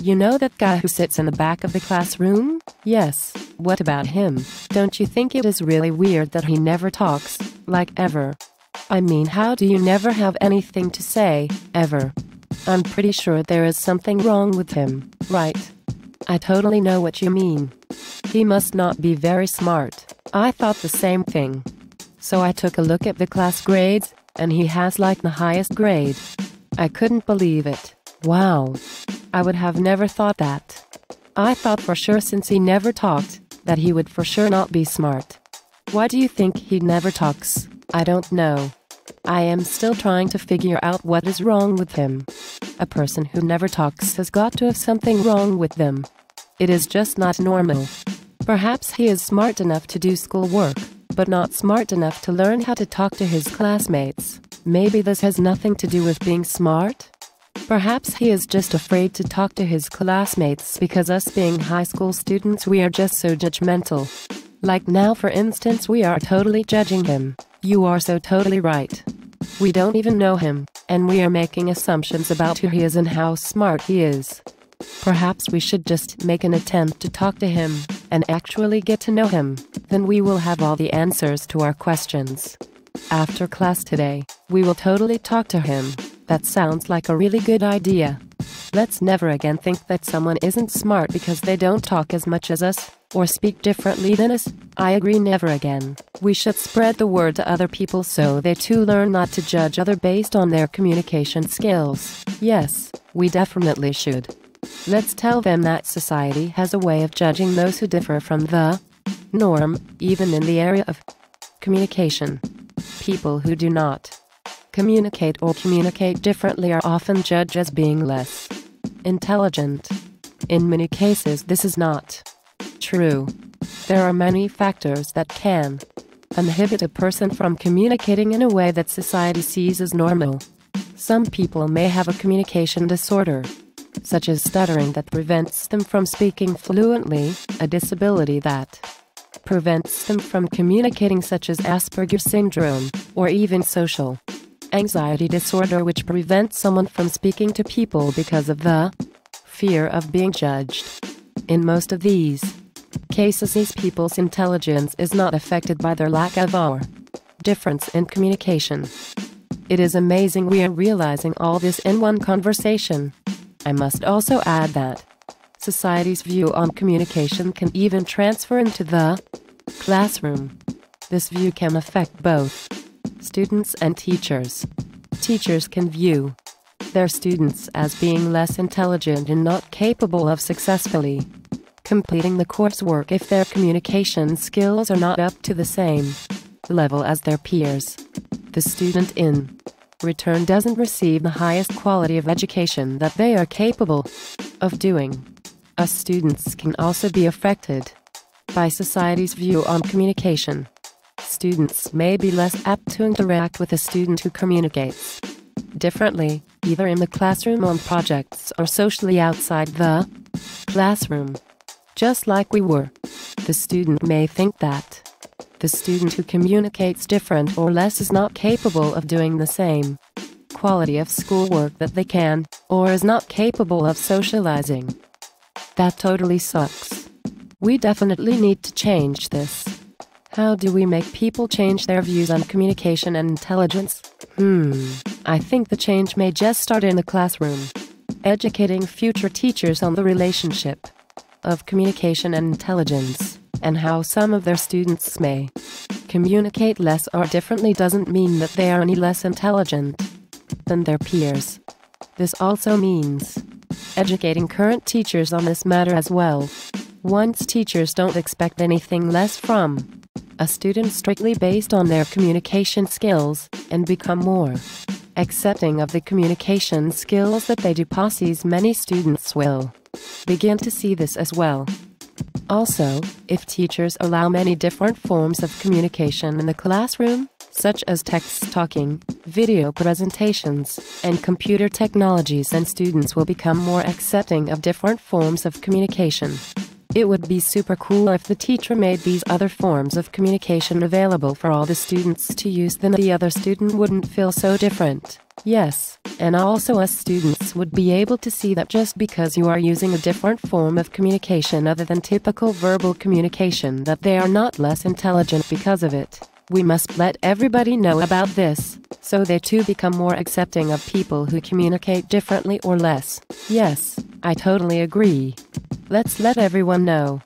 You know that guy who sits in the back of the classroom? Yes, what about him? Don't you think it is really weird that he never talks, like ever? I mean, how do you never have anything to say, ever? I'm pretty sure there is something wrong with him, right? I totally know what you mean. He must not be very smart. I thought the same thing. So I took a look at the class grades, and he has like the highest grade. I couldn't believe it. Wow. I would have never thought that. I thought for sure, since he never talked, that he would for sure not be smart. Why do you think he never talks? I don't know. I am still trying to figure out what is wrong with him. A person who never talks has got to have something wrong with them. It is just not normal. Perhaps he is smart enough to do schoolwork, but not smart enough to learn how to talk to his classmates. Maybe this has nothing to do with being smart? Perhaps he is just afraid to talk to his classmates because us being high school students, we are just so judgmental. Like now, for instance, we are totally judging him. You are so totally right. We don't even know him, and we are making assumptions about who he is and how smart he is. Perhaps we should just make an attempt to talk to him, and actually get to know him. Then we will have all the answers to our questions. After class today, we will totally talk to him. That sounds like a really good idea. Let's never again think that someone isn't smart because they don't talk as much as us, or speak differently than us. I agree, never again. We should spread the word to other people so they too learn not to judge others based on their communication skills. Yes, we definitely should. Let's tell them that society has a way of judging those who differ from the norm, even in the area of communication. People who do not communicate or communicate differently are often judged as being less intelligent. In many cases, this is not true. There are many factors that can inhibit a person from communicating in a way that society sees as normal. Some people may have a communication disorder, such as stuttering, that prevents them from speaking fluently, a disability that prevents them from communicating, such as Asperger's syndrome, or even social anxiety disorder, which prevents someone from speaking to people because of the fear of being judged. In most of these cases, these people's intelligence is not affected by their lack of or difference in communication. It is amazing we are realizing all this in one conversation. I must also add that society's view on communication can even transfer into the classroom. This view can affect both students and teachers. Teachers can view their students as being less intelligent and not capable of successfully completing the coursework if their communication skills are not up to the same level as their peers. The student, in return, doesn't receive the highest quality of education that they are capable of doing. Us students can also be affected by society's view on communication. Students may be less apt to interact with a student who communicates differently, either in the classroom on projects or socially outside the classroom. Just like we were, the student may think that the student who communicates different or less is not capable of doing the same quality of schoolwork that they can, or is not capable of socializing. That totally sucks. We definitely need to change this. How do we make people change their views on communication and intelligence? I think the change may just start in the classroom. Educating future teachers on the relationship of communication and intelligence, and how some of their students may communicate less or differently, doesn't mean that they are any less intelligent than their peers. This also means educating current teachers on this matter as well. Once teachers don't expect anything less from a student strictly based on their communication skills, and become more accepting of the communication skills that they do possess, many students will begin to see this as well. Also, if teachers allow many different forms of communication in the classroom, such as text talking, video presentations, and computer technologies, then students will become more accepting of different forms of communication. It would be super cool if the teacher made these other forms of communication available for all the students to use, then the other student wouldn't feel so different. Yes, and also us students would be able to see that just because you are using a different form of communication other than typical verbal communication, that they are not less intelligent because of it. We must let everybody know about this, so they too become more accepting of people who communicate differently or less. Yes, I totally agree. Let's let everyone know.